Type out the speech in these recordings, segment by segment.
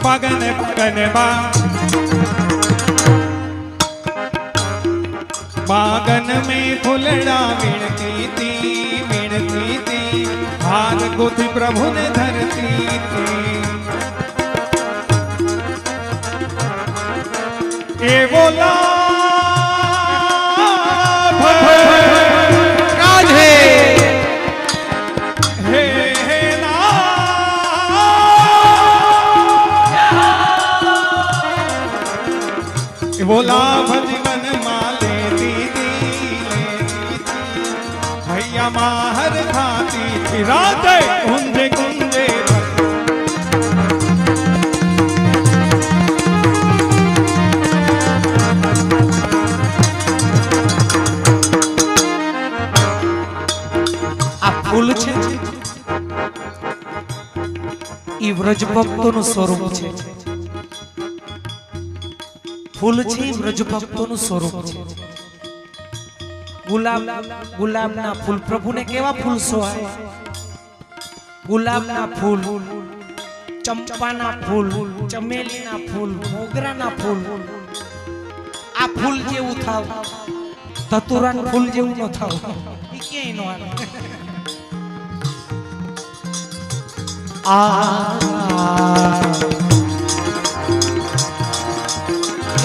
बागन बागन बागन में फुलड़ा मिलती थी हार गोथी प्रभु ने धरती थी ए बोला राधे हे हे ना ए बोला भजन माले दीदी भैया माहर खाती थी राधे गुंजे गुंजे फूल छे ई व्रज भक्तों स्वरूप छे फूल छे व्रज भक्तों स्वरूप छे गुलाब गुलाब ना फूल प्रभु ने केवा फूल सोहाय गुलाब ना फूल चंपा ना फूल चमेली ना फूल मोगरा ना फूल आ फूल जेवू थाव धतुरा फूल जेवू न थाव ई के नो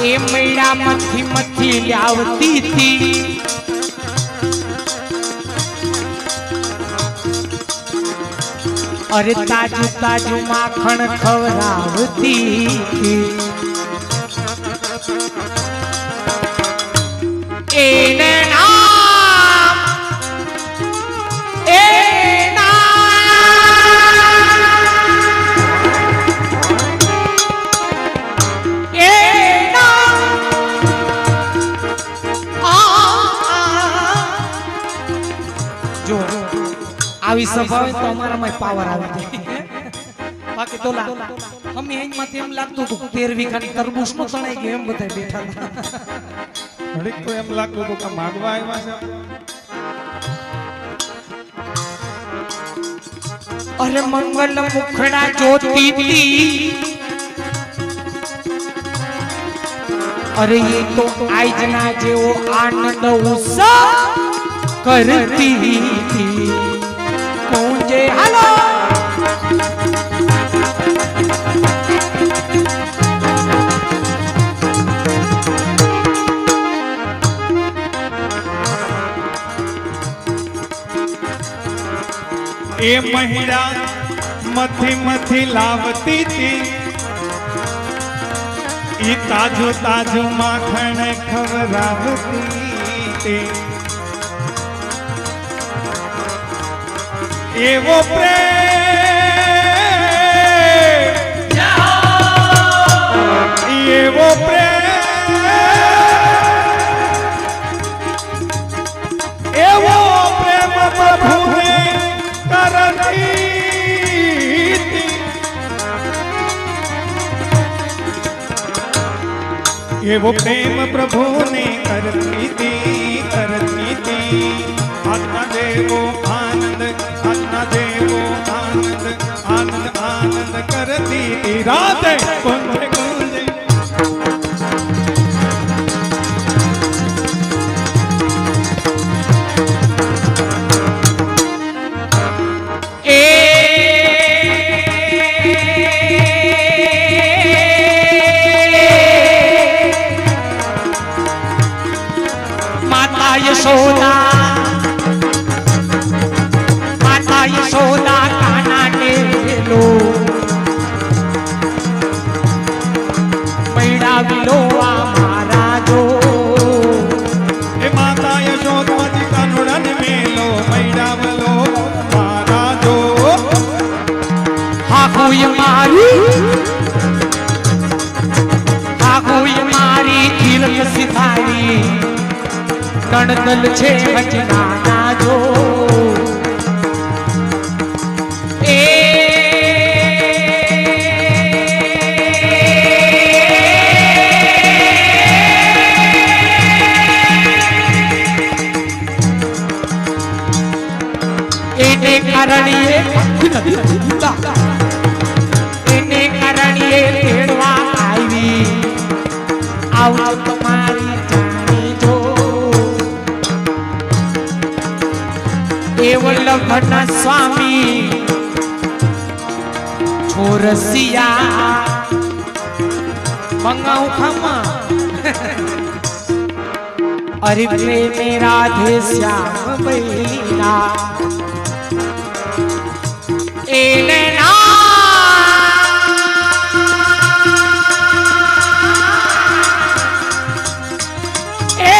ए मैया मथी मथी लावती थी अरे ताजू ताजू माखण खवरावती थी एने नाम આવી સભા હોય તો અમારા માં પાવર આવી જાય બાકી તો અમે એમ માંથી એમ લાગતું હતું 13 વીઘાની તરબૂચ નો તણાઈ ગયો એમ બધા બેઠા હતા ઘડીક તો એમ લાગતું હતું કે માગવા આવ્યા છે અરે મંગલ મુખડા જોતી હતી અરે ये तो આજના જેવો આનંદ ઉત્સવ करती थी मुझे हेलो ए महिला मथी मथी लावती थी ई ताजो ताजो माखण खवरावती थी एवो प्रेम एवो प्रेम एवो प्रेम प्रभु ने करती थी एवो प्रेम प्रभु ने करती थी आत्मा देवो आनंद आत्मा देवो आनंद आनंद आनंद करती राधे कुंज कुंज माता यशोदा यशोदा काना टेलो मैडा विलो हमारा जो ए माता यशोदा जी कानुड़न मेलो मैडा विलो हमारा जो हाकुय मारी तिलक सिधारी कणदल छे भजना ना जो करणी આવજો તમારી જાણી જો એ વલ્લભના સ્વામી છોરસિયા મંગાઉ ખમા अरे प्रेमे राधे श्याम बैना एने ना ए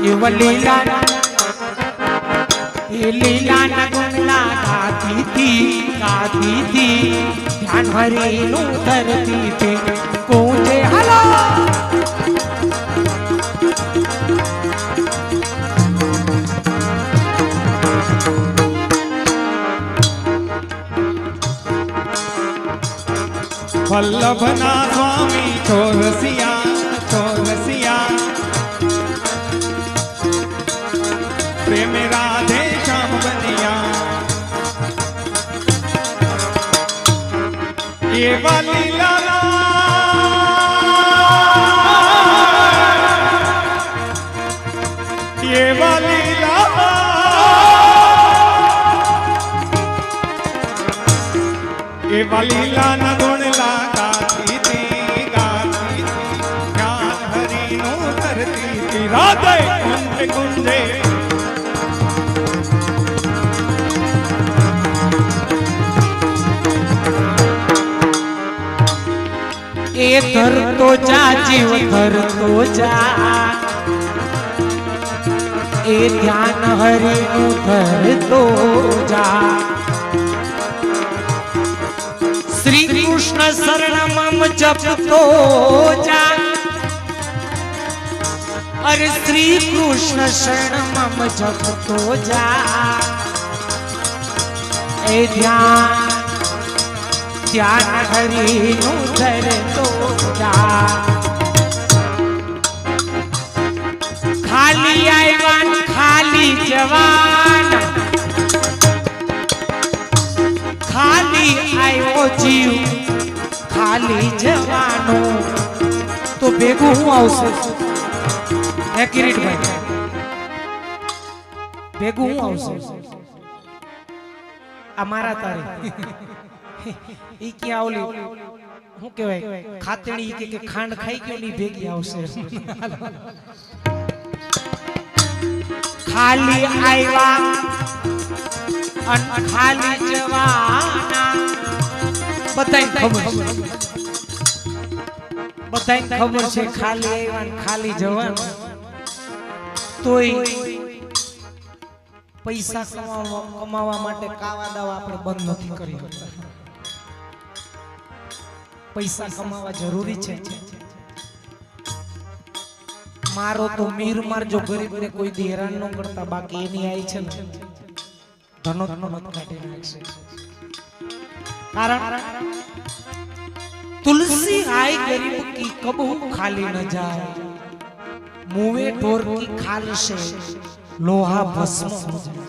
ये वलीला लीला न गुणला गाती थी ध्यान हरी नु धरती थी कूंजे हलो वल्लभना स्वामी छोरसिया छोरसिया प्रेम राधे श्याम बनिया ये वाली लाला ये वाली लाला ये वाली लाना गुण गाती थी ज्ञान हरि नो करती थी राधे कुंज कुंजे ए धर तो जा जीव धर तो जा ए ध्यान हरि नु धर तो जा श्री कृष्ण शरण मम जप तो जा अरे श्री कृष्ण शरण मम जप तो जा ए ध्यान हरि नु धर तो जा खाली आयवान खाली जवान खाली आयो जीव खाली जवानो तो भेगू हूँ आवशे हे किरीट भाई भेगू हूँ आवशे अमारा तारे ई क्या ओली હું કહેવાય ખાતેડી કે ખાંડ ખાઈ ગયો ની ભેગી આવશે ખાલી આવ્યા અન ખાલી જવાના બધાય ખબર છે ખાલી આવ્યા ને ખાલી જવાના તોય પૈસા કમાવા માટે કાવા દાવા આપણે બંધ નથી કરી શકતા पैसा कमावा जरूरी है मारो तो मीर मार जो गरीब ने कोई हैरान न करता बाकी एनी आई छे धनो मत काटी नाखशे कारण तुलसी आई गरीब की कबहू खाली न जाए मुवे ढोर की खाल से लोहा भस्म हो जाए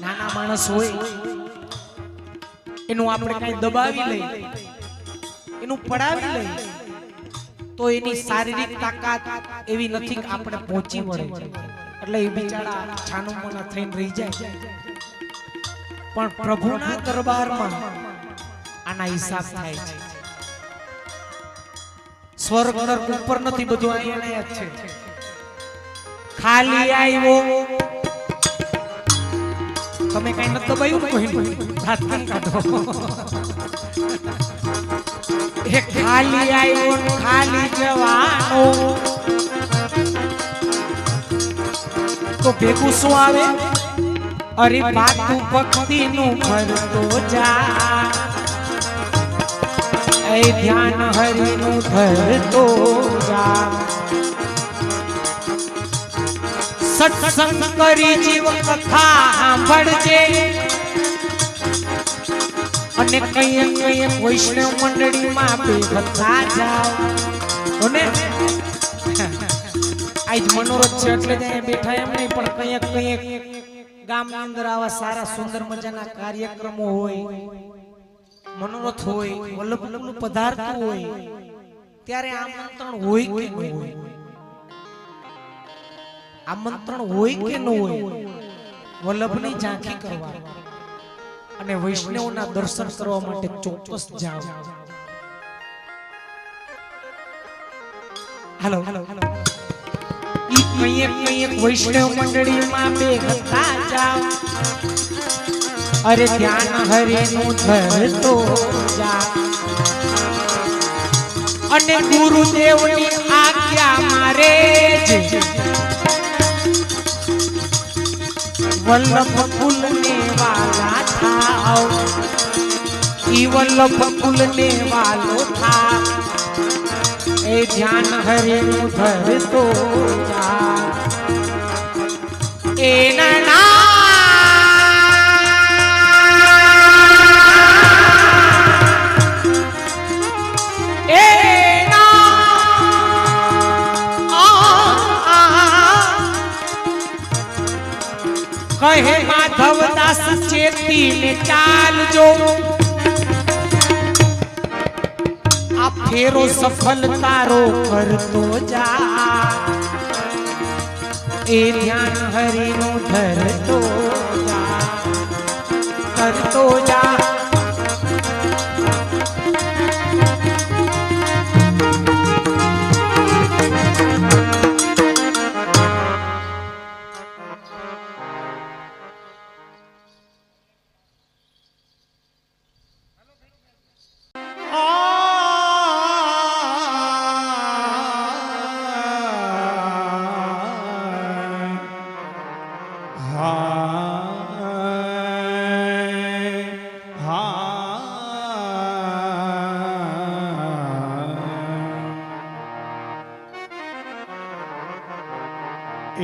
नाना मानस होय એનું આપણે કઈ દબાવી લઈ એનું પડાવી લઈ તો એની શારીરિક તાકાત એવી નથી કે આપણે પહોંચી વળે એટલે એ બિચારા છાનું મના થઈને રહી જાય પણ પ્રભુના દરબારમાં આના હિસાબ થાય છે સ્વર્ગ નરક ઉપર નથી બધું અહીંયા જ છે ખાલી આવ્યો તમે કઈ ન દબાયું કોઈ હાથ કેમ કાઢો એ ખાલી આવ્યો ખાલી જવાનો તો ભેગું શું આવે અરે બાતું ભક્તિ નું ભરતો જા એ ધ્યાન હરિ નું ધરતો જા सत्संग करी जीव कथा सांभळजे अने कई कई वैष्णव मंडली में भेगा जाओ ओने आज मनोरथ छे એટલે જ બેઠા એમ નહીં પણ કઈ ગામની અંદર આવા સારા સુંદર મજાના કાર્યક્રમો હોય, મનોરથ હોય, વલ્લભનું પદાર્થો હોય, ત્યારે આમંત્રણ હોય કે ન હોય? આમંત્રણ હોય કે ન હોય? વલ્લભની ઝાંખી કરવા અને વૈષ્ણવના દર્શન કરવા માટે ચોક્કસ જાઓ. હાલો ઈ કઈક વૈષ્ણવ મંડળીમાં બેહતા જાઓ. અરે ધ્યાન હરિનું ધરતો જા અને ગુરુદેવની આજ્ઞા મારે જ વલ્લભ કુલને વાલા થાવ. ઈ વલ્લભ કુલને વાલો થાવ. એ ધ્યાન હરિનું ધરતો જા. એના નામ કહે માધવદાસ ચેતીને ચાલજો. આ ફેરો સફળ તારો કરતો જા. એ ધ્યાન હરિનું ધરતો જા, કરતો જા.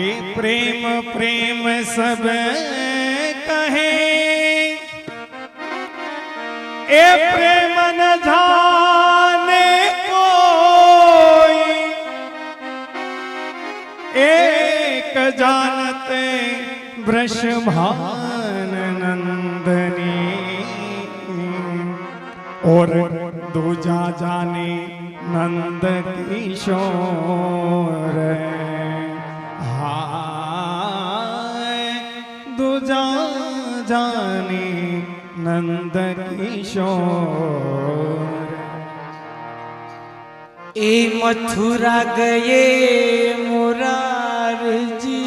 ए प्रेम प्रेम सब कहे, ए प्रेम न जाने कोई, एक जानते वृषभान नंदनी, और दूजा जाने नंद किशोर. दूजा जाने नंद किशोर. ए मथुरा गए मुरारजी,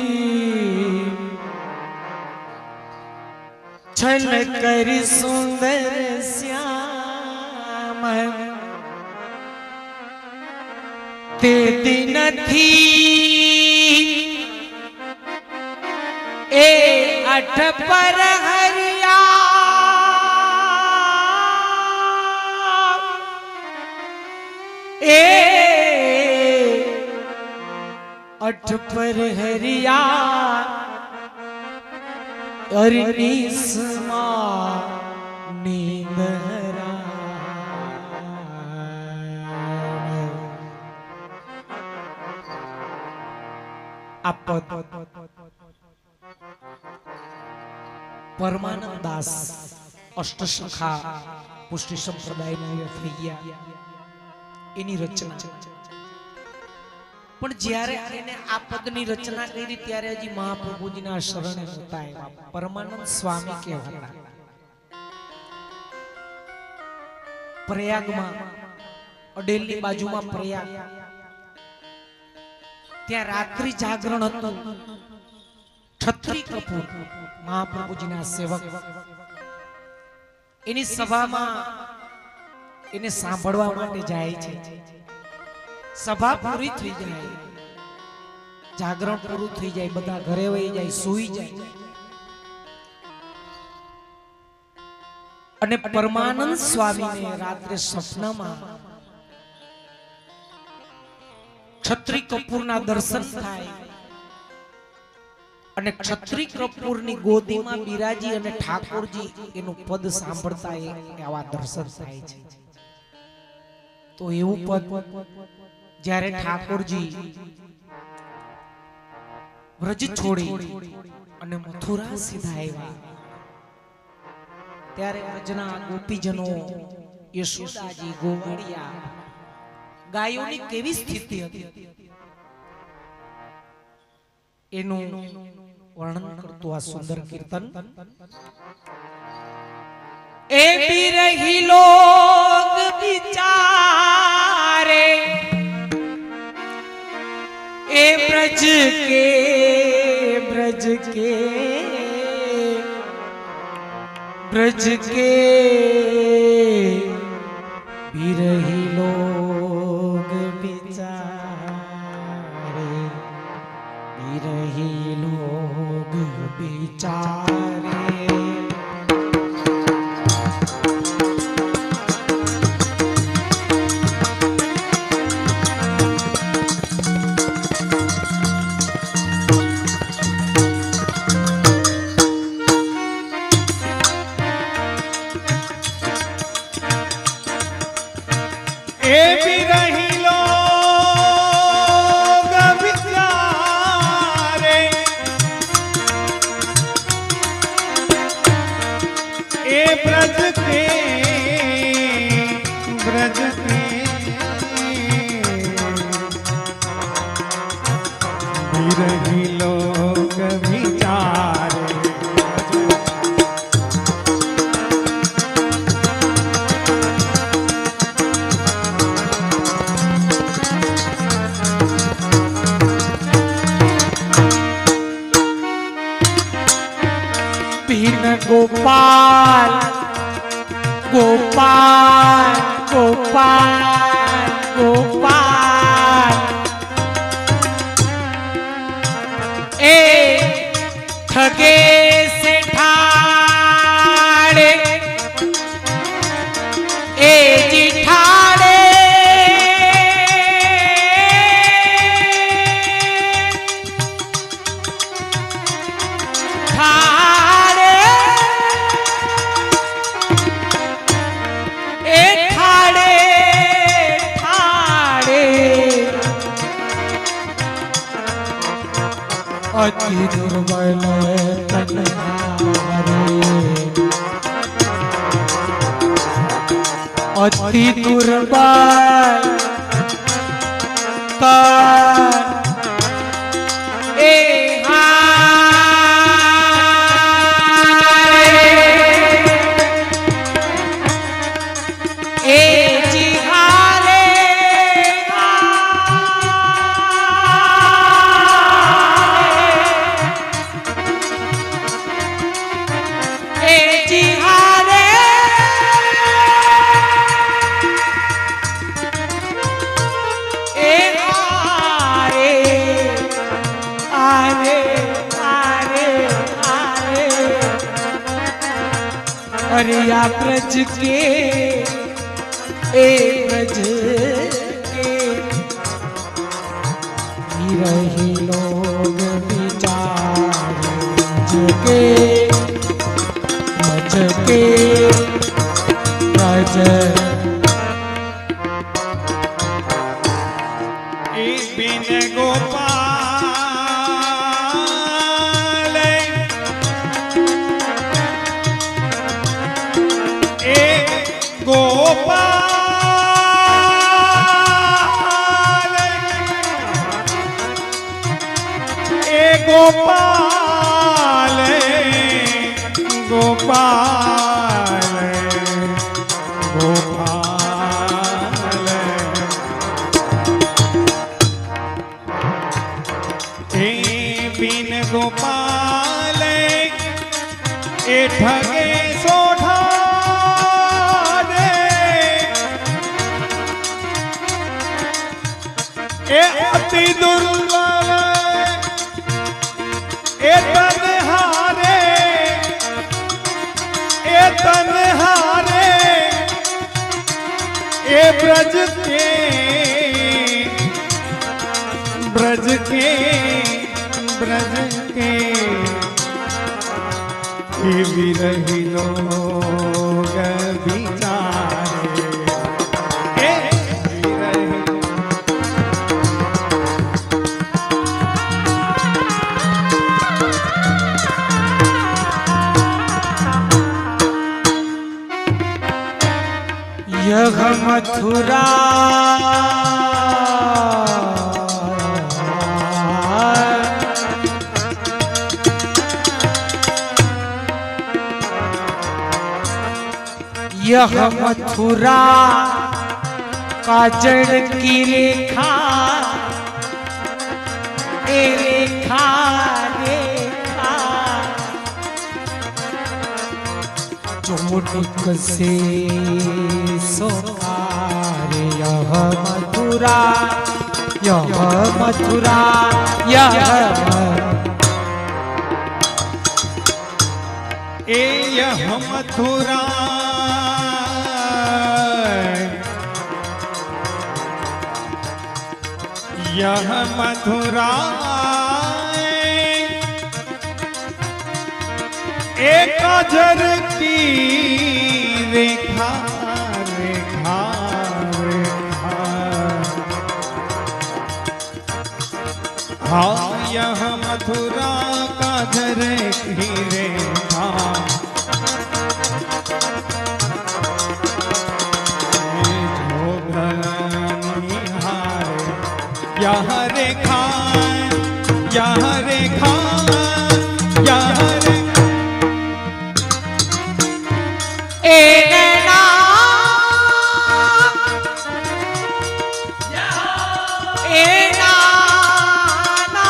छल कर सुंदर श्याम. ते दिन थी ए अठ पर हरिया, ए अठ पर हरिया अरनीसमा नींदरा. आपत પરમાનંદ દાસ અષ્ટસખા પુષ્ટિ સંપ્રદાયના થઈ ગયા, એની રચના. પણ જ્યારે એને આ પદની રચના કરી ત્યારે હજી મહાપ્રભુજીના શરણે હતા એવા પરમાનંદ સ્વામી કહેવાતા. પ્રયાગમાં, અડેલની બાજુમાં પ્રયાગ, ત્યાં રાત્રિ જાગરણ હતું. છત્રી કપૂર મહાપ્રભુજીના સેવક એની સભામાં એને સાંભળવા માટે જાય છે. સભા પૂરી થઈ જાય, જાગરણ પૂરું થઈ જાય, બધા ઘરે વહી જાય, સૂઈ જાય. અને પરમાનંદ સ્વામીને રાત્રે સપનામાં છત્રી કપૂરના દર્શન થાય અને ક્ષત્રિય કપૂરની ગોદીમાં બિરાજી અને ઠાકોરજી એનું પદ સાંભળતા આવા દર્શન થાય છે. તો એવું પદ જ્યારે ઠાકોરજી વ્રજ છોડી અને મથુરા સીધા આવ્યા ત્યારે વ્રજના ગોપીજનો યશોદાજી ગોવાળિયા ગાયોની કેવી સ્થિતિ હતી એનું વર્ણન કરતું આ સુંદર કીર્તન એ બિરહી લોગ બિચારે ए ब्रज के बिरही लोग बिचारे बिरही लोग बिचारे ए बिरही लोग बिचारे ए ब्रज के बिरही लोग बिचारे बिन गोपाल गोपाल गोपाल गोपाल ए ठगे से ठाड़े ए जी ठाड़े अति दुर्बल तनहारे अति दुर्बल तन ए अरिया ब्रज के ए ब्रज के बिरही लोग बिचारे ब्रज के ब्रज ए बिन गोपाल ए गोपाल ए गोपाल गोपाल गोपाल ए बिन गोपाल ए ठगे सोढ़ा ए अति दुर्लभ ए तनहारे ए तनहारे ए ब्रज के ब्रज के ब्रज के बिरही लोग बिचारे यह मथुरा यह मथुरा काजल की रेखा ए रेखा रेखा चोटक से सोहारे यह मथुरा यह मथुरा यह मथुरा यह मथुरा एक काजल की रेखा रेखा रेखा हाँ यह मथुरा काजल की रेखा यह रेखा यह रेखा यह रेखा ए नैना ए नाना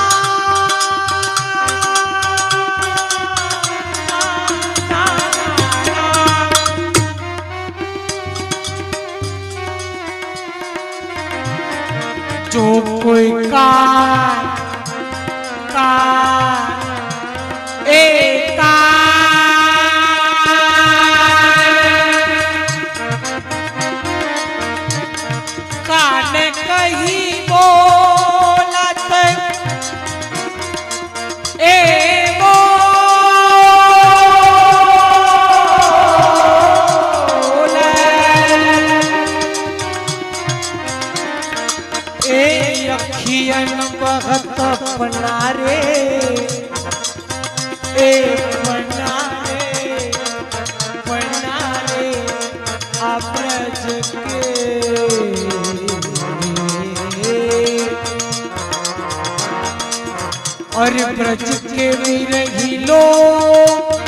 जो कोई का ए कान कहीं बोलत ए अखियन बहत पनारे ए पनारे अब्रज के और ब्रज के विरही लोग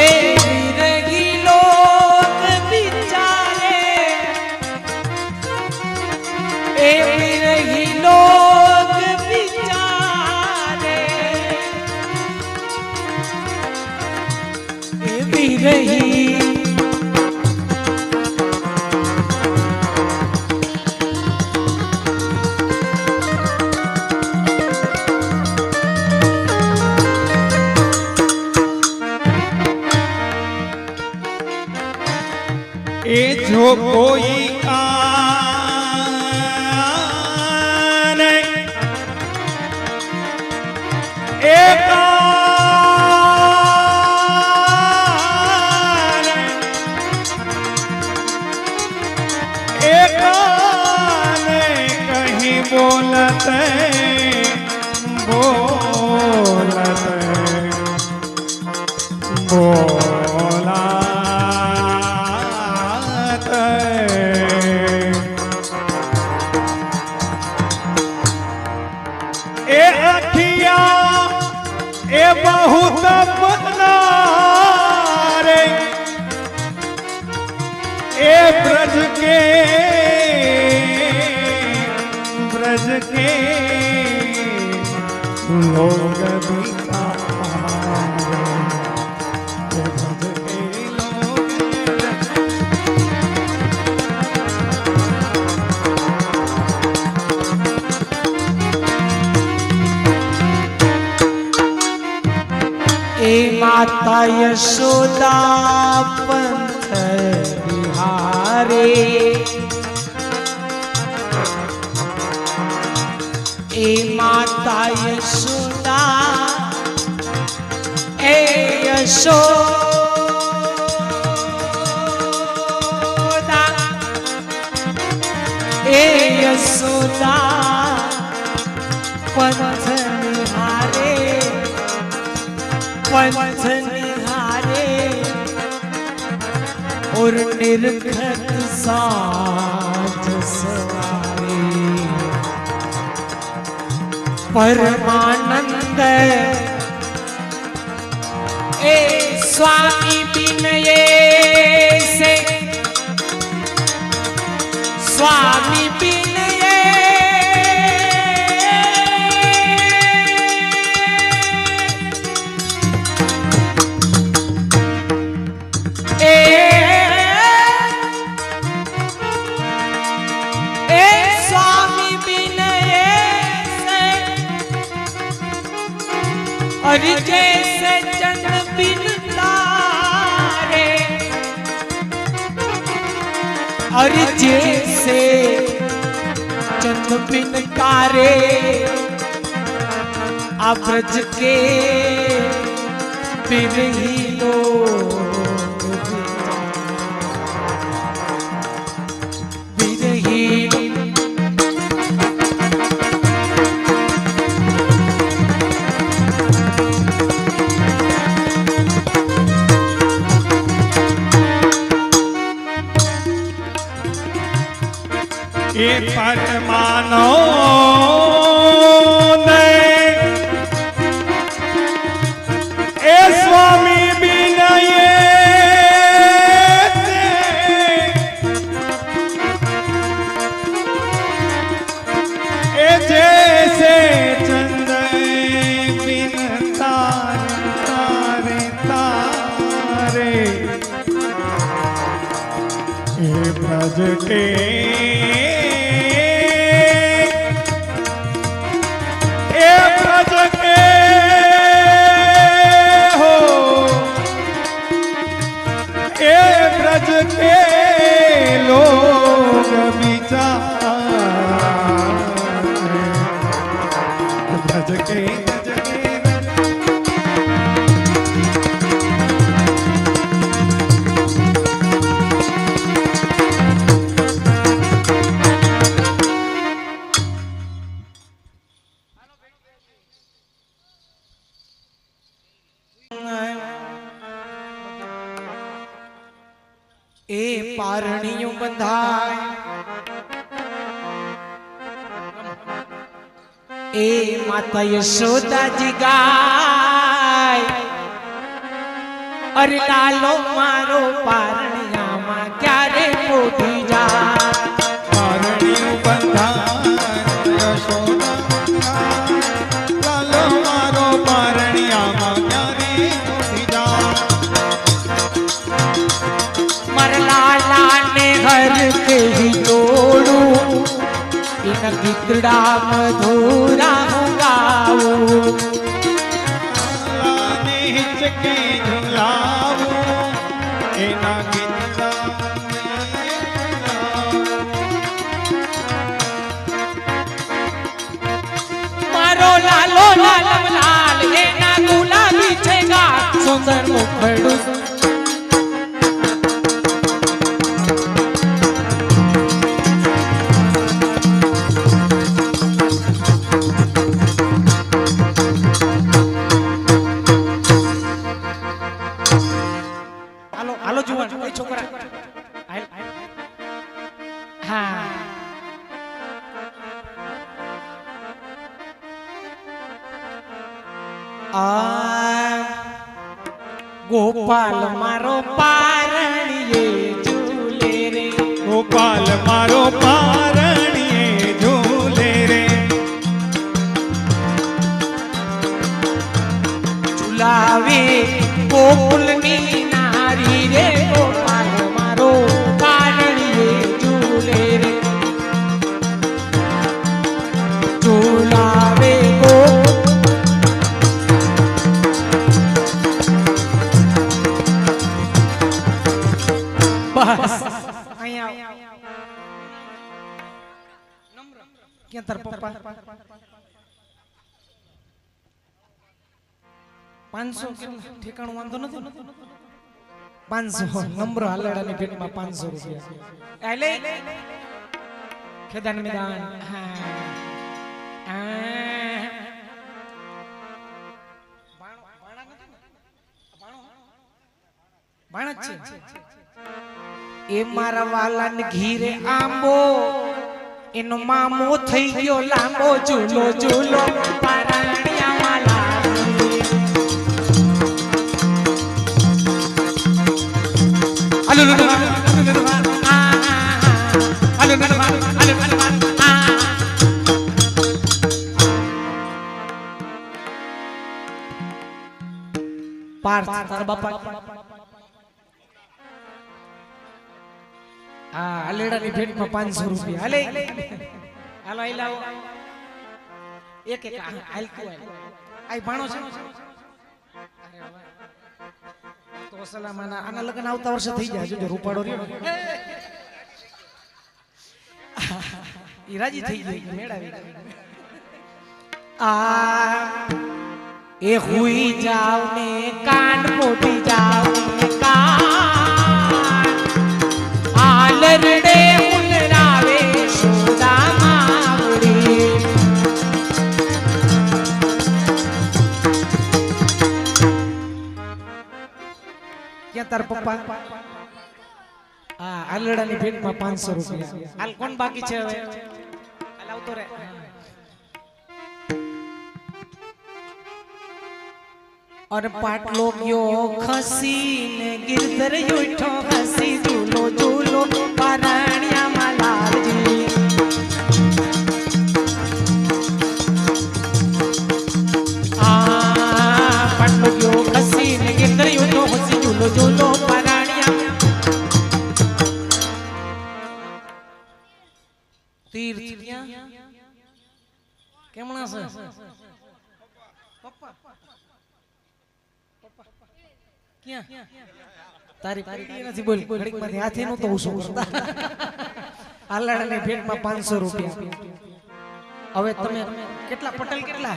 ए विरही लोग बिचारे ए विरही लोग बिचारे ए विरही ए जो कोई कहीं बोलत बोलत बोला ए अखिया ए बहुत पनारे ए ब्रज के लोग ए माता यशोदा पंथ बिहारे ए माता यशोदा ए यशोदा ए यशोदा पंथ निहारे पंथ निहारे और निरखत साज सवारे परमानंद ए स्वामी बिनये से स्वामी बिनये स्वामी बिनये से और जैसे चंद बिन तारे और जैसे चंद बिन तारे अब्रज के बिरही लोग बिरही ये परमानो ने ए स्वामी बिनये से ए जैसे चंद बिन तारे तारे तारे ए ब्रज के ब्रज के लोग बिचारे ब्रज के ए पारणियों बंधाय ए माता यशोदा जी गाय अरे लालो मारो पारणिया मां क्या रे मोटी जा पारणियों बंधाय यशोदा लालो मारो पारणिया मां क्या रे मोटी जा लाला ने हर के ही तोड़ू इन गीतड़ा मधुरा गाओ लाने हिचके झुलाओ एना गीतड़ा मारो लालो लालम लाल एना गुलाबी छेगा सुंदर मुखड़ू छोकरा हाँ गोपाल मारो पारणिये झूले रे गोपाल मारो पारणिये झूले रे झूलावे गोकुलनी नारी रे गोपाल मारो पारणिये झूले रे झूलावे बस ક્યાં તાર પપ્પા 500 કેટલા ઠેકાણું વાંધો નથી 500 નંબર હાલડાની ભેટમાં 500 રૂપિયા આ લે ખેદાન મેદાન હા ભાણજ છે એ મારા વાલાને ઘીરે આંબો એનો મામો થઈ ગયો લાંબો ઝૂલો ઝૂલો પારણિયા વાલા અલો લો પાર્થ તારા બાપા આ અલેડાની ભેટમાં 500 રૂપિયા હાલે હાલો આઈ લાવો એક એક હાલ તું આઈ ભાણો છે અરે વાહ તો સલામાના આના લગન આવતા વર્ષે થઈ જાય જો રૂપાડો રહ્યો ઈ રાજી થઈ ગઈ મેળાવી આ એ હુઈ જાવ ને કાન મોટી જાવ ને કાન આલરડે ઉલરાવે સોદા માવડી ક્યાં તાર પપ્પા આ આલડાની ભેટમાં 500 રૂપિયા હાલ કોણ બાકી છે હવે હાલ આવતો રે और पाटलो गयो खसी ने गिरधर उठो हसी झूलो झूलो पारणिया मालाजी पाटलो गयो खसी ने गिरधर उठो हसी झूलो झूलो पारणिया तीर्थ केमणा से पप्पा ક્યાં તારી પીડી નથી બોલ ઘડીક માંથી હાથે નો તો ઉસો કરતા આલાડાની ભેટમાં 500 રૂપિયા હવે તમે કેટલા પટેલ કેટલા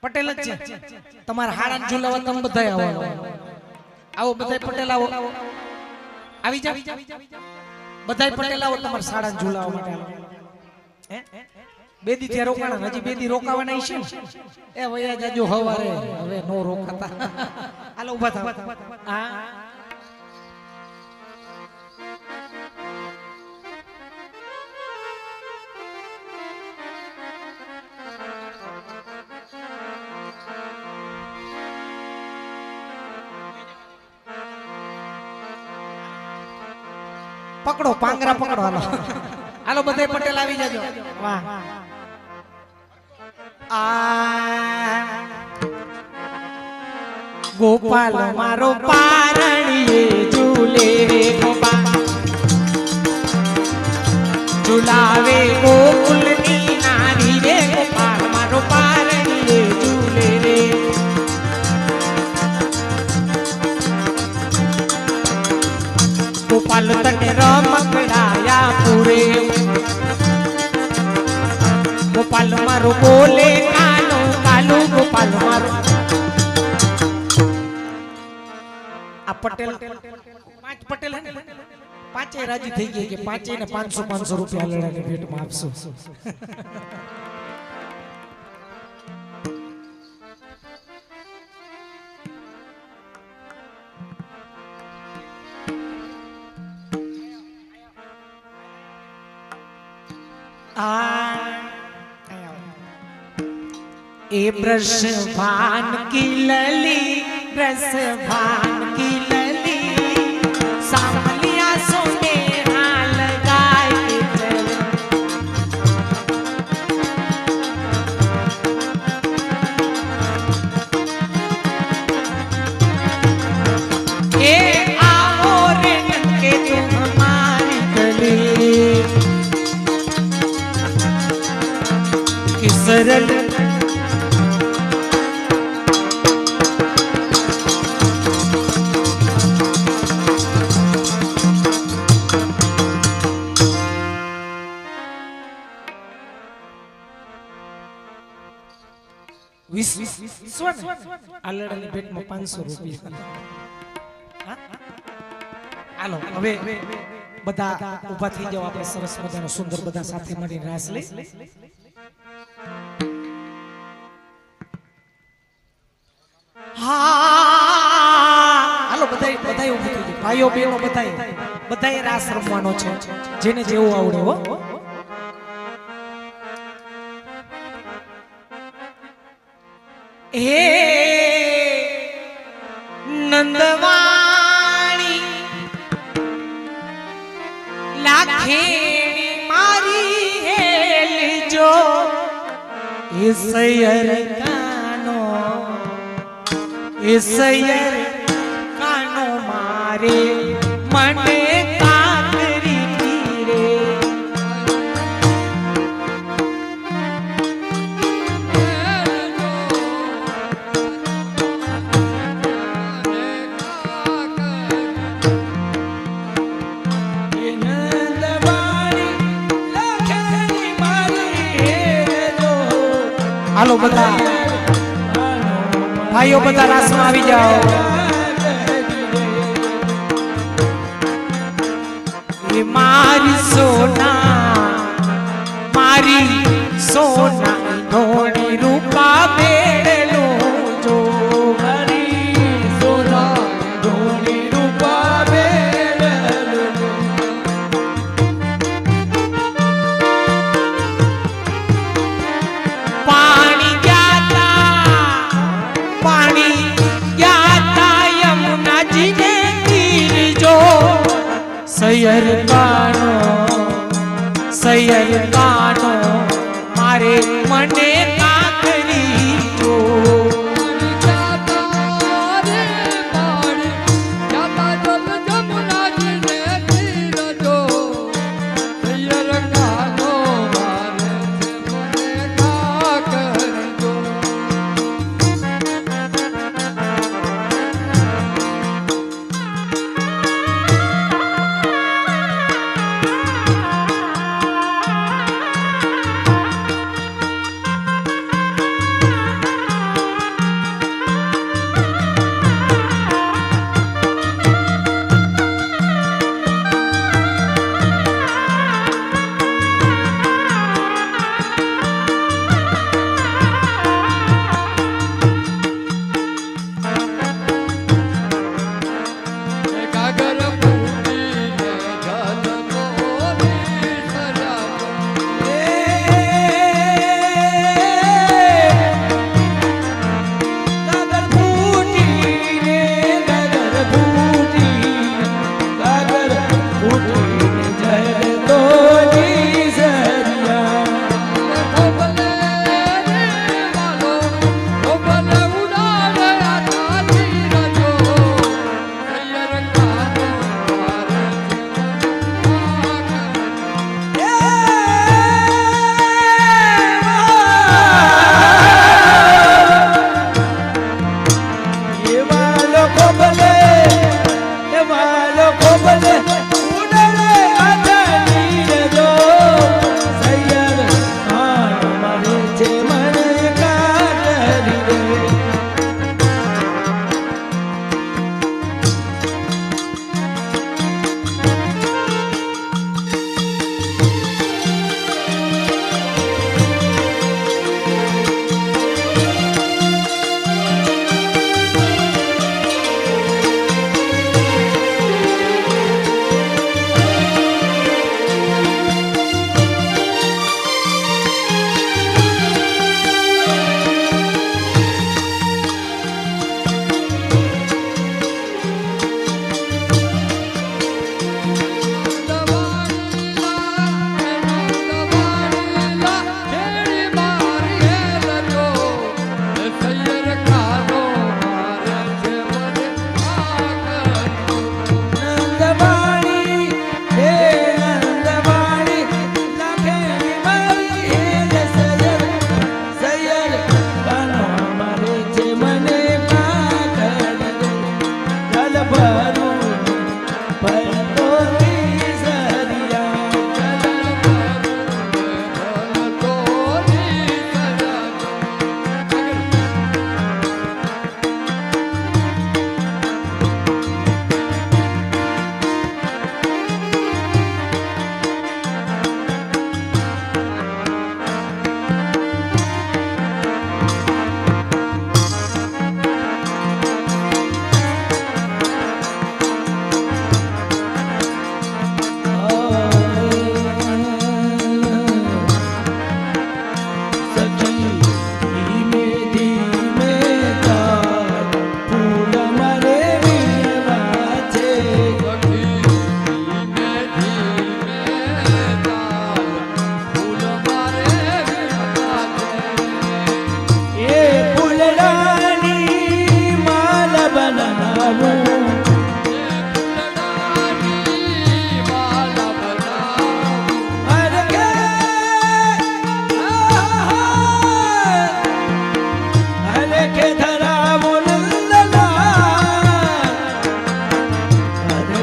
પટેલ જ છે તમારા હાડાન ઝુલાવા તમે બધાય આવો આવો બધાય પટેલ આવો આવી જાવ બધાય પટેલ આવો તમારા સાડાન ઝુલાવા માટે હે બે દી થી રોકાણા હજી બે દી રોકાવાના છે એ વયા જાજો હવારે હવે નો રોકાતા હાલો ઊભા થાવ હા પકડો પાંગરા પકડો હાલો હાલો બધાય પટેલ આવી જાજો વાહ गोपाल मारो पारणिये झूले रे गोपाल झूलावे गोकुल नी नारी रे गोपाल मारो पारणिये झूले रे गोपाल तने रमकड़ाया पूरे गोपाल मारो बोले कालो कालो गोपाल मारो आ पटेल 5 पटेल है पांचे राजी થઈ ગઈ કે પાંચે ને 500 રૂપિયા લડાની ભેટમાં આપશો ए ब्रश भान की लली ब्रश भान की लली सामलिया सोने हाल गाय के चल ए आओ रे के तुम हमारी गली कि सरल આલડાની ભેટમાં 500 રૂપિયા હાલો હવે બધા ઊભા થઈ જાવ આપણે સરસ મજાનો સુંદર બધા સાથે મળીને રાસ લઈ હા બધાય બધાય ઊભું થઈ ગયું ભાઈઓ બહેનો બધાય રાસ રમવાનો છે જેને જેવું આવડે હો હે નંદવાણી લાખેણી મારી હેલજો એ સૈયર કાનો મારે મને કાકરી રે હાલો બધા ભાઈઓ બધા રાસમાં આવી જાઓ એ મારી સોના ધોણી રૂપા બેડલો જો મારી સોના ધોણી રૂપા બેડલો પાણી ગયા યમુનાજી ને તીર જો સૈયર કાનો મારે મને કાકરી જો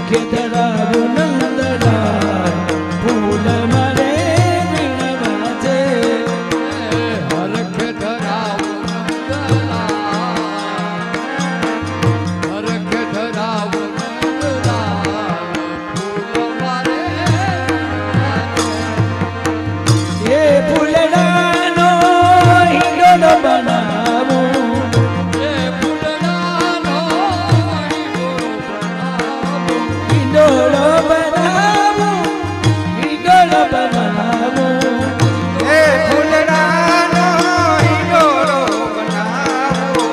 હરખે ધરાવું નંદલાલ ફૂલ મારે વીણવા છે હરખે ધરાવું નંદલાલ હરખે ધરાવું નંદલાલ ફૂલ મારે એ ફૂલડાનો હિંડોળો બનાવું એ ફૂલડાનો હિંડોળો બનાવું હિંડોળો બનાવું એ ફૂલડાનો હિંડોળો બનાવો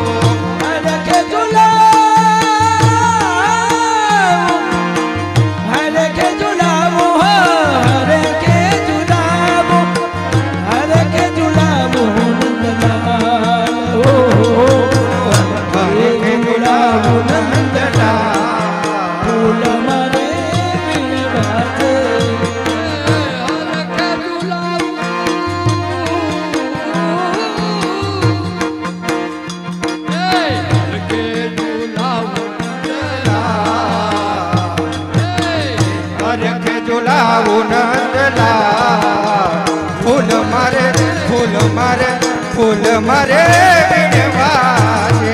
હરખે ઝુલાવું હરખે ઝુલાવું હરખે ઝુલાવું હરખે ઝુલાવું નંદલાલ હો હરખે ઝુલાવું નંદલાલ ફૂલ મારે વીણવા છે હરખે ઝુલાવું હરખે ઝુલાવું હરખે ઝુલાવું નંદલાલ ફૂલ મારે ફૂલ મારે ફૂલ મારે વીણવા છે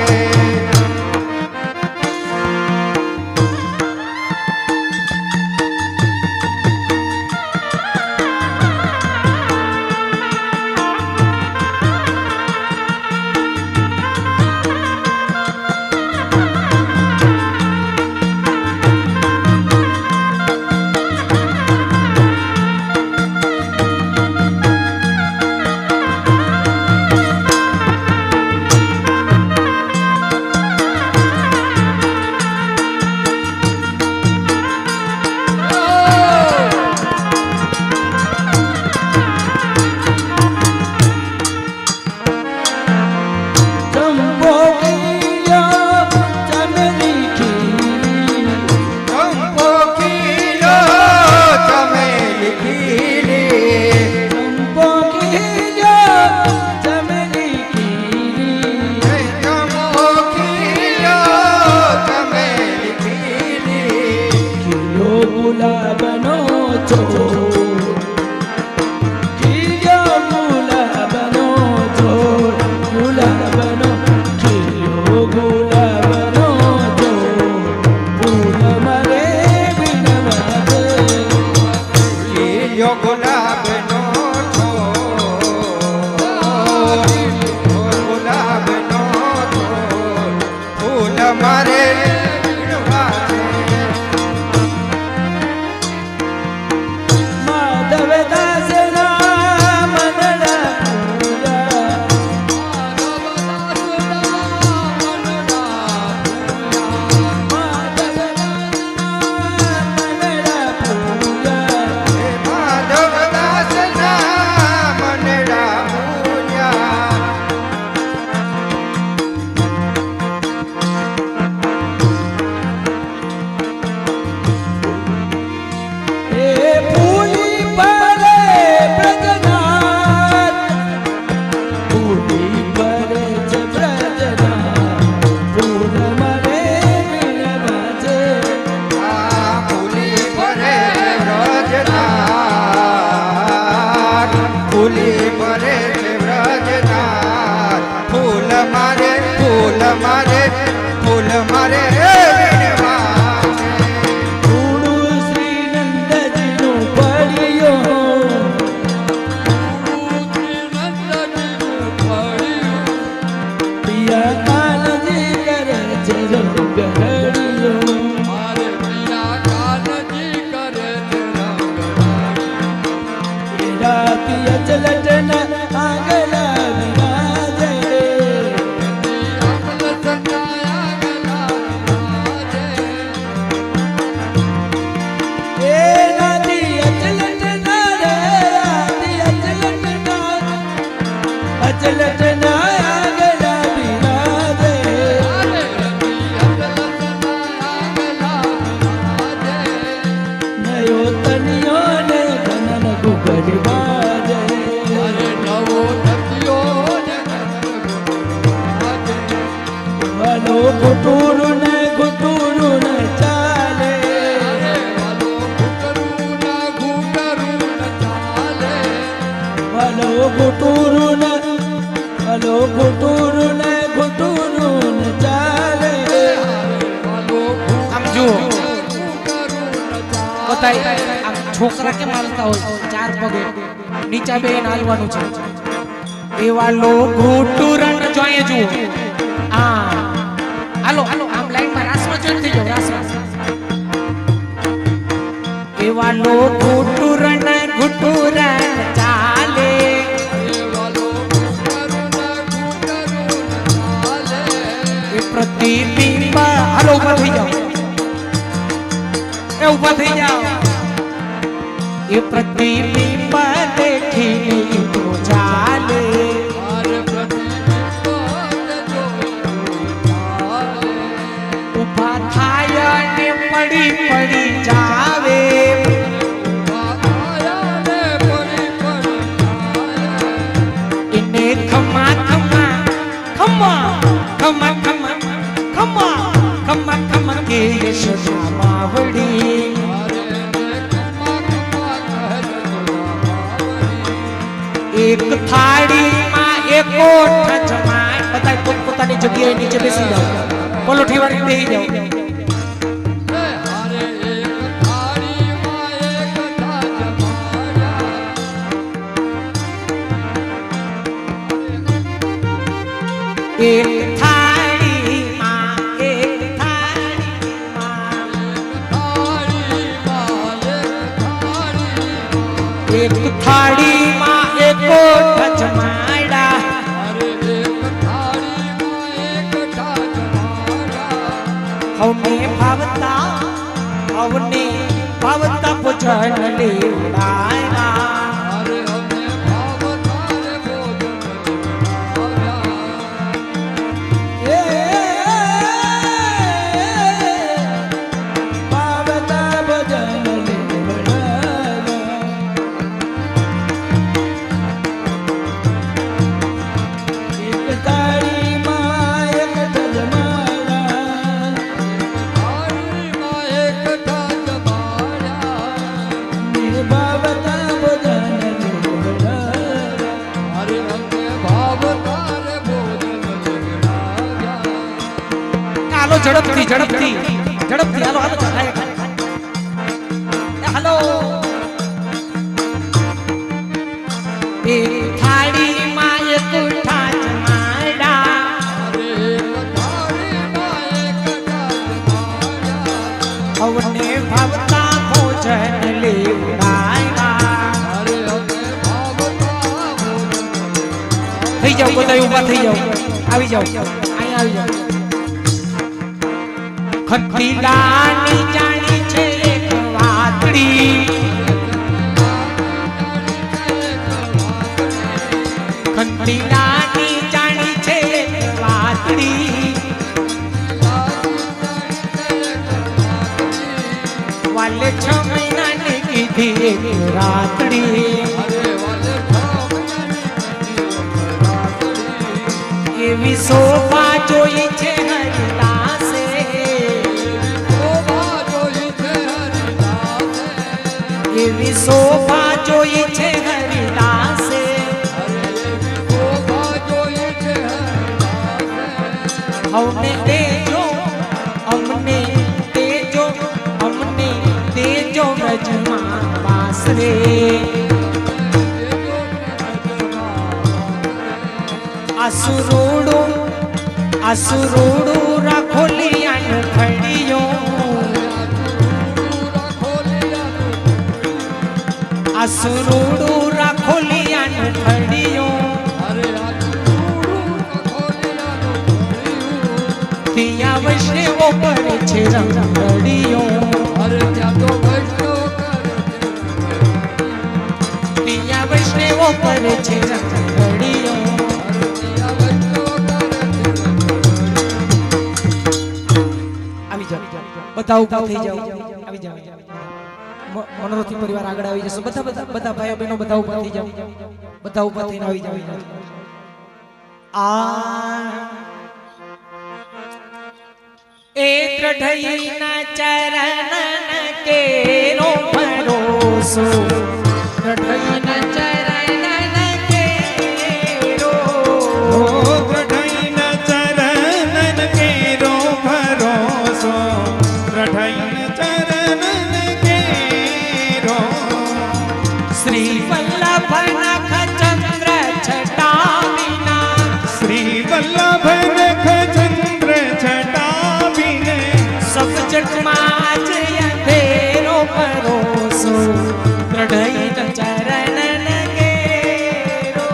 ચંપો કિયો ચમેલી ખીલી ચંપો ખીલો ચમેલી ખીલી ચંપો કિયો ચમેલી ખીલી ચંપો ખીલો ચમેલી ખીલી કિયો ગુલાબનો છોડ કિયો ગુલાબનો છોડ ગુલાબનો કિયો ગુલાબનો છોડ ફૂલ મારે વીણવા છે લીલો ગુલાબનો છોડ ગુલાબનો છોડ ફૂલ મારે વીણવા છે. ઘુટુરું હલો ઘુટુરું ઘુટુરું ચાલે આમ જુઓ બતાય આમ છોકરા કેમ હાલતા હોય ચાર પગે નીચા બે હાલવાનું છે એવા લો ઘુટુરણ જોઈએ જુઓ આ હાલો હાલો આમ લાઈનમાં રાસમાં જોઈ થઈ જાવ રાસમાં એવા લો ઘુટુરણ ચાલે એ પ્રતિબિંબ હાલો ઉભા થઈ જાઓ એ ઉભા થઈ જાઓ એ પ્રતિબિંબ દેખીને તો ચાલે ઉભા થાય ને પડી પડી જાવે એને ખમા ખમા ખમા ખમા ખમા ખમા ખમા ખમા કે યશોદા માવડી એક થાળીમાં એક ઓઠ જમાય બધા પોતપોતાની જગ્યાએ નીચે બેસી જાઓ બોલો ઠીવાડી બેસી જાઓ એક થાળીમાં એક થાળીમાં એક ઓઠ જમાડા હવને ભાવતા ભોજન લેવડાયા ઝડપથી ઝડપથી ઝડપથી હાલો હાલો હાલો એક થાળીમાં એક ઉઠા જમાડા હવને ભાવતા ભોજન લેવડાયા થઈ જાઓ બધા ઊભા થઈ જાઓ આવી જાઓ અહીંયા આવી જાઓ ખટીલાની જાણી છે એક વાતડી ખટીલાની જાણી છે એક વાતડી વાલે 6 મહિનાની કીધી એક રાતડી એવી શોભા જોઈ છે હરિદાસે એવી શોભા જોઈ છે હરિદાસે હવને દેજો અમને દેજો અમને દેજો વ્રજમાં વાસરે આસુરોડું રાખોલિયાનું ખડીયું આસુરોડું રાખોલિયાનું ખડીયું ત્યાં વૈષ્ણવો કરે છે રંગડીયું ત્યાં વૈષ્ણવો કરે છે રંગડીયું બધા ઉભા થઈ જાઓ આવી જાઓ મનોરથી પરિવાર આગળ આવી જશે બધા ભાઈઓ બહેનો બધા ઉભા થઈ જાઓ બધા ઉભા થઈને આવી જાઓ આ એ દ્રઢઈના ચરણ કેરો ભરોસો દ્રઢઈના ચરણ કેરો વલ્લભ નખ ચંદ્ર છટા વિના શ્રી વલ્લભ નખ ચંદ્ર છટા વિને સબ જગમાં જ અંધેરો પરોસો દ્રઢઈ ચરણ કેરો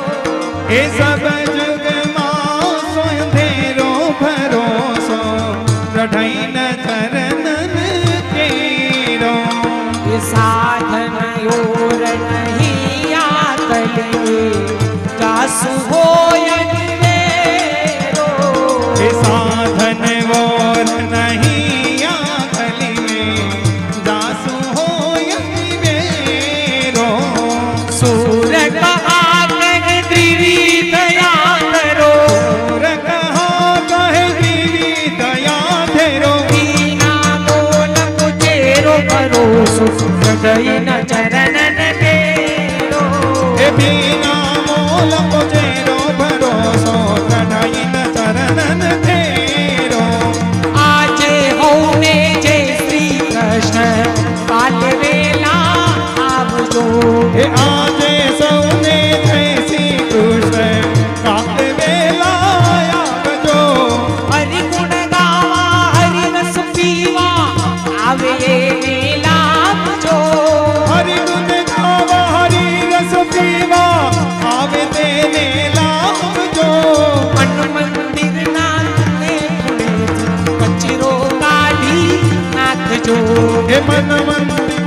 એ સબ જુગમાં સો અંધેરો ભરોસો રઢઈન ચરણન કેરો ये साधन और नहीं आकले जासु होय निवेरो એ સાધન વોર નહીં આખલી में दासु होय निवेरो सूर कहा त्रिवी दया करो रखा कहे देवी दया धेरो बिना बोल कुचेरो भरोसो हृदय न चरणन केरो એ બીના મોલ પોચેરો ભરોસો રઢઈન ચરણન કેરો આજે હોને જય શ્રી કૃષ્ણ કાલ વેલા આવજો એ આજે સૌને જય શ્રી કૃષ્ણ કાલ વેલા આવજો હરિ ગુણ ગાવા હરિ રસ પીવા આવે એ વેલા આવજો હરિ ગુણ ગાવા હરિ રસ પીવા આવે તેને લાવજો મન મંદિર નાથને ખુલેથી કચરો કાઢી નાખજો એ મન મંદિર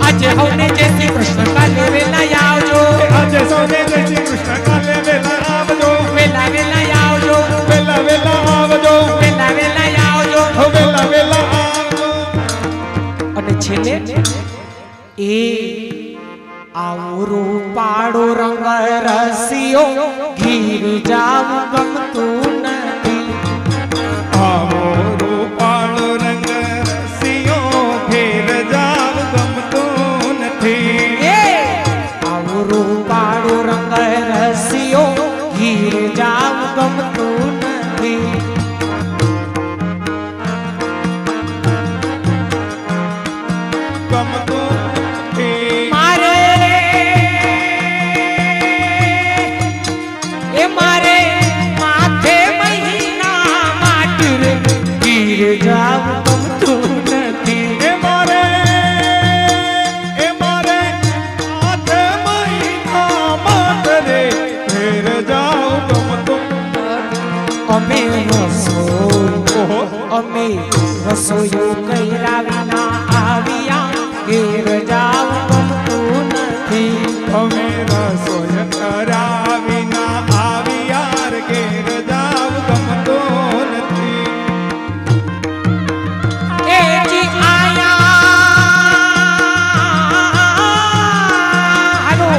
આજે હોને જય શ્રી કૃષ્ણ કાલે વેલા આવજો આજે સૌને જય શ્રી કૃષ્ણ કાલે વેલા આવજો વેલા વેલા આવજો વેલા વેલા આવજો વેલા વેલા આવજો વેલા વેલા આવજો અને છેલ્લે એ આવરો પાડો રંગ રસિયો ઘીર જાવ ગમતું નથી આવો રૂપાળો રંગ રસિયો ઘેર જાવ ગમતું નથી એ આવરો પાડો રંગ રસિયો ઘીર જાવ ગમતું નથી ગમતું નથી મારે એ મારે માથે મહિના માટુર ગીર જાવ ગમતું નથી એ મારે હાથ મહિના માટે રે ઘેર જાવ ગમતું અમે રસોઈ ઓહો અમે રસોઈઓ કર્યા વિના આવ્યા ઘેર જાવ ગમતું નથી અમે રસોઈ કર્યા વિના આવ્યા રે ઘેર જાવ ગમતું નથી એ જી આયા હાલો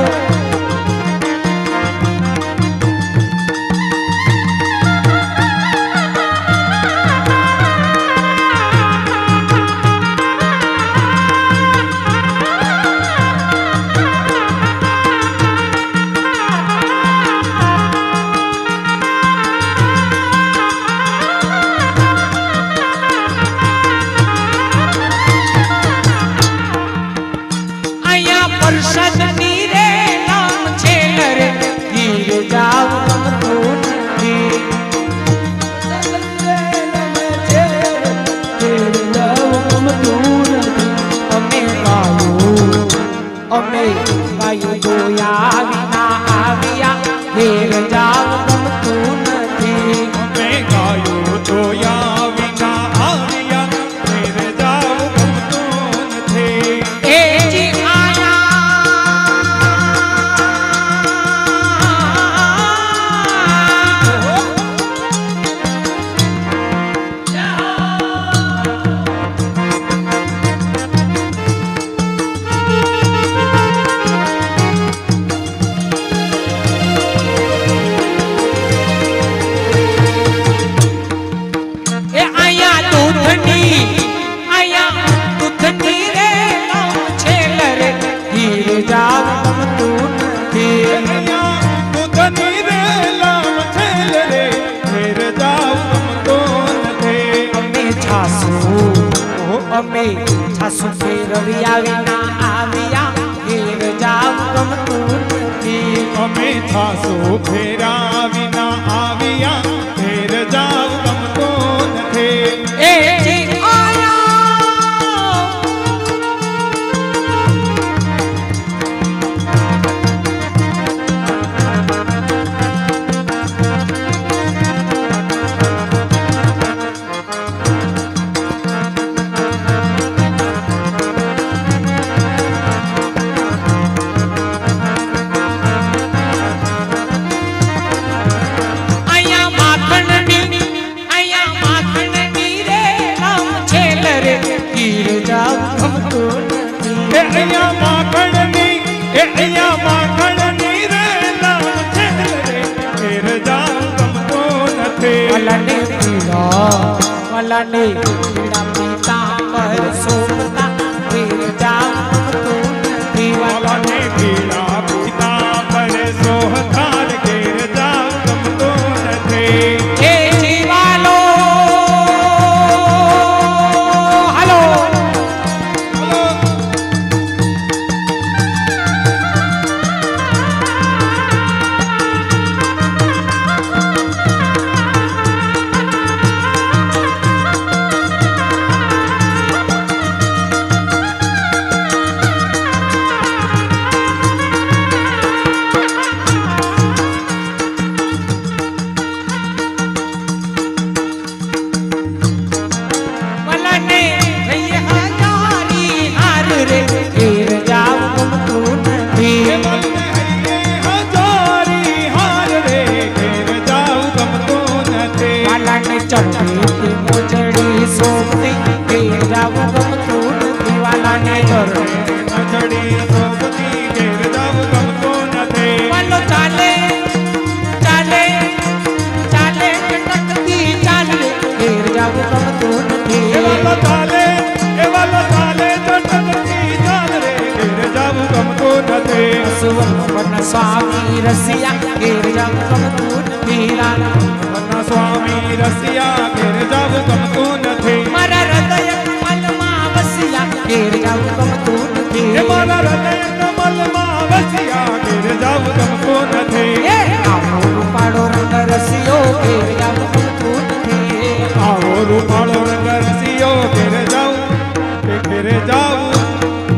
અહીંયા પરસદ નીરે નામ છે રે ગીર જાવ ગમતું નથી અમે ગાયું જોયા વિના આવ્યા ઘેર જાવ ગમતું નથી અમે ગાયો જોયા વિના આવ્યા ઘેર જાવ ગમતું નથી એ જી અમે છાસુ ફેરવ્યા વિના આવ્યા ઘેર જાવ ગમતું નથી અમે છાસો ફેરા વિના આવ્યા ઘેર જાવ ગમતો નથી એ જે આયા અહીંયા માખણની અહીંયા માખણની રે નામ છે રે ઘેર જાવ ગમતો નથી વલને પીડા પર સોમતા ઘેર જાવ ગમતું નથી વલને પીડા પીતા પર સોહતાર ઘેર જાવ ગમતો નથી એ જીવાલો હાલો ચડતી મોજડી સોપતી ઘેર જાવું ગમતું નથી વાલાને ચડી સોપતી ઘેર જાવ ગમતો નથી વાલો ચાલે ચાલે ચાલે ટકતી ચાલે ઘેર જાવું ગમતું નથી એવાલો ચાલે ચટકતી ચાલ રે ઘેર જાવ ગમતો નથી સુવર્ણ સ્વામી રસિયા ઘેર જાવું ગમતું નથી સ્વામી રસિયા ઘેર જાવ ગમતો નથી મારા હૃદય કમલમાં વસિયા ઘેર જાવું ગમતું નથી એ મારા હૃદય કમલમાં વસિયા ઘેર જાવ ગમતો નથી આવો રૂપાળો રંગ રસિયો ઘેર જાવું ગમતું નથી આવો રૂપાળો રંગ રસિયો ઘેર જાવ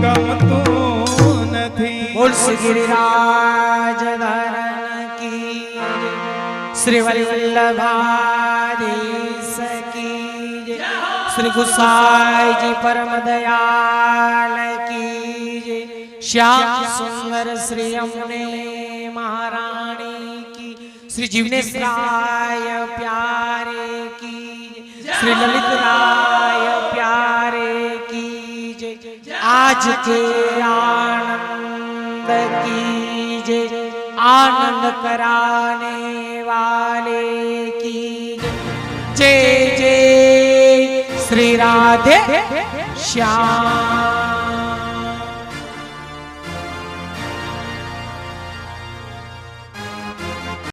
ગમતો નથી બોલ શ્રી ગિરિરાજ ધરણ કી શ્રી વલ્લભાધીશ કી જય શ્રી ગુસાઈજી પરમ દયાલ કી જય શ્યામ સુંદર શ્રી અમને મહારાણી કી શ્રી જીવનેશ્વરાય પ્યારે કી જય શ્રી લલિત રાય प्यारे की जय आज के आनंद की जय आनंद कराने वाले की जय जय श्री राधे श्याम।